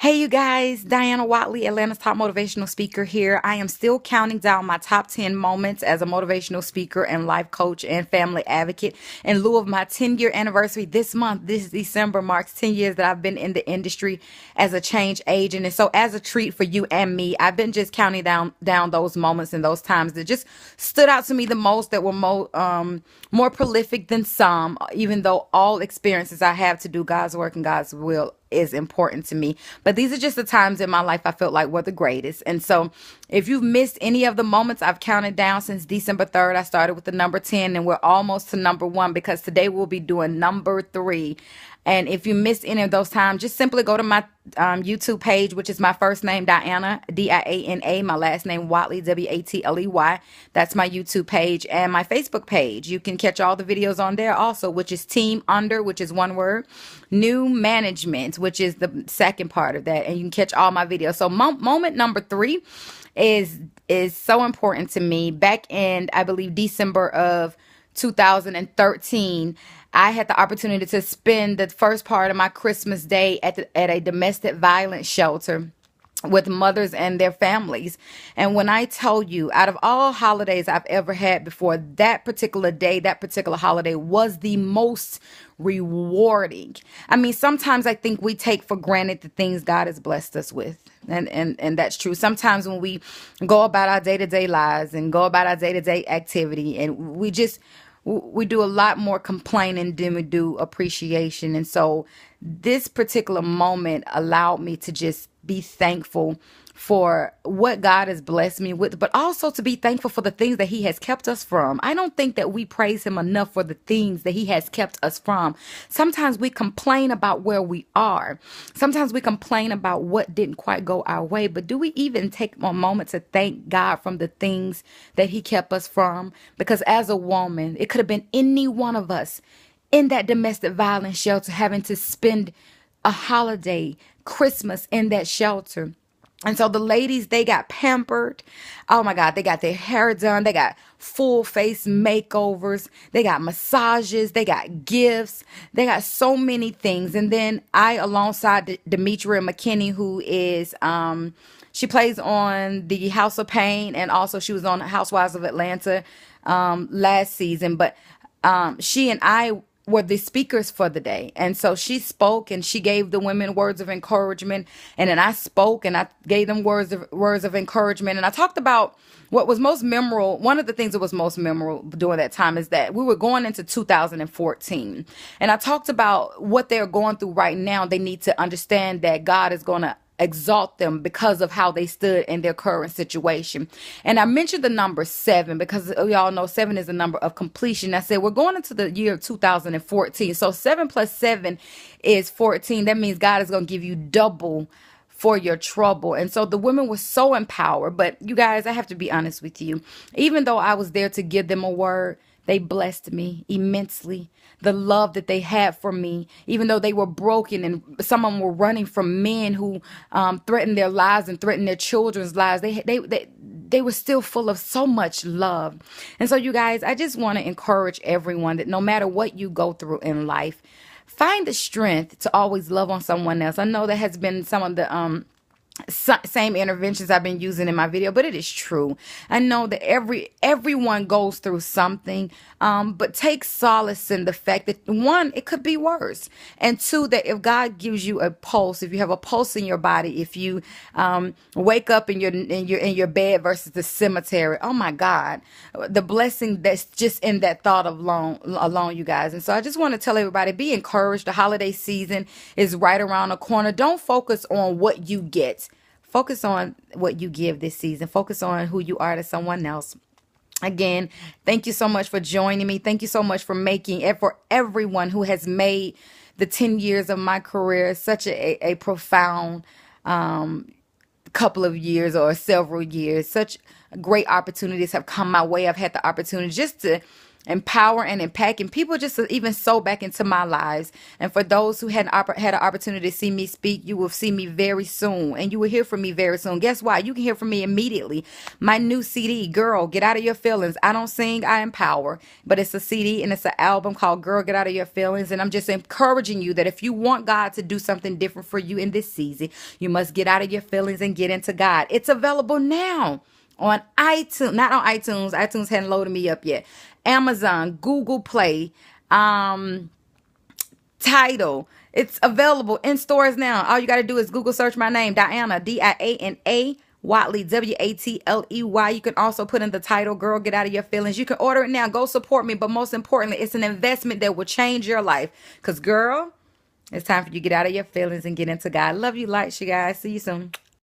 Hey, you guys, Diana Watley, Atlanta's top motivational speaker here. I am still counting down my top 10 moments as a motivational speaker and life coach and family advocate. In lieu of my 10-year anniversary this month, this December marks 10 years that I've been in the industry as a change agent. And so as a treat for you and me, I've been just counting down those moments and those times that just stood out to me the most, that were more prolific than some, even though all experiences I have to do God's work and God's will is important to me. But these are just the times in my life I felt like were the greatest. And so if you've missed any of the moments I've counted down since December 3rd, I started with the number 10 and we're almost to number 1 because today we'll be doing number 3. And if you missed any of those times, just simply go to my YouTube page, which is my first name, Diana, Diana, my last name, Watley, Watley. That's my YouTube page, and my Facebook page. You can catch all the videos on there also, which is Team Under, which is one word, New Management, which is the second part of that. And you can catch all my videos. So moment number 3 is so important to me. Back in, I believe, December of 2013, I had the opportunity to spend the first part of my Christmas day at a domestic violence shelter with mothers and their families. And when I tell you, out of all holidays I've ever had before, that particular day, that particular holiday was the most rewarding. I mean, sometimes I think we take for granted the things God has blessed us with. And that's true. Sometimes when we go about our day-to-day lives and go about our day-to-day activity, and we do a lot more complaining than we do appreciation. And so this particular moment allowed me to just be thankful for what God has blessed me with, but also to be thankful for the things that he has kept us from. I don't think that we praise him enough for the things that he has kept us from. Sometimes we complain about where we are. Sometimes we complain about what didn't quite go our way, but do we even take a moment to thank God from the things that he kept us from? Because as a woman, it could have been any one of us in that domestic violence shelter having to spend a holiday, Christmas in that shelter. And so the ladies, they got pampered. Oh my God, they got their hair done. They got full face makeovers. They got massages. They got gifts. They got so many things. And then I, alongside Demetria McKinney, who is, she plays on the House of Pain, and also she was on Housewives of Atlanta last season. But she and I were the speakers for the day. And so she spoke and she gave the women words of encouragement. And then I spoke and I gave them words of encouragement. And I talked about what was most memorable. One of the things that was most memorable during that time is that we were going into 2014. And I talked about what they're going through right now. They need to understand that God is going to exalt them because of how they stood in their current situation. And I mentioned the number 7 because we all know 7 is a number of completion. I said we're going into the year of 2014. So 7 plus 7 is 14. That means God is going to give you double for your trouble. And so the women were so empowered. But you guys, I have to be honest with you. Even though I was there to give them a word, they blessed me immensely. The love that they had for me, even though they were broken and some of them were running from men who threatened their lives and threatened their children's lives, they were still full of so much love. And so, you guys, I just want to encourage everyone that no matter what you go through in life, find the strength to always love on someone else. I know that has been some of the same interventions I've been using in my video, but it is true. I know that everyone goes through something, but take solace in the fact that, 1, it could be worse, and 2, that if God gives you a pulse, if you have a pulse in your body, if you wake up in your bed versus the cemetery, oh my God, the blessing that's just in that thought alone, you guys. And so I just want to tell everybody, be encouraged. The holiday season is right around the corner. Don't focus on what you get. Focus on what you give this season. Focus on who you are to someone else. Again, thank you so much for joining me. Thank you so much for for everyone who has made the 10 years of my career such a profound couple of years or several years. Such great opportunities have come my way. I've had the opportunity just to empower and impacting people just to even sow back into my lives. And for those who had an opportunity to see me speak, you will see me very soon, and you will hear from me very soon. Guess what? You can hear from me immediately. My new CD, Girl, Get Out of Your Feelings. I don't sing, I empower, but it's a CD and it's an album called Girl, Get Out of Your Feelings. And I'm just encouraging you that if you want God to do something different for you in this season, you must get out of your feelings and get into God. It's available now on iTunes, not on iTunes. iTunes hadn't loaded me up yet. Amazon, Google Play, Tidal. It's available in stores now. All you got to do is Google search my name, Diana, Diana Watley, Watley. You can also put in the title, Girl, Get Out of Your Feelings. You can order it now. Go support me. But most importantly, it's an investment that will change your life. Because, girl, it's time for you to get out of your feelings and get into God. Love you, lights, you guys. See you soon.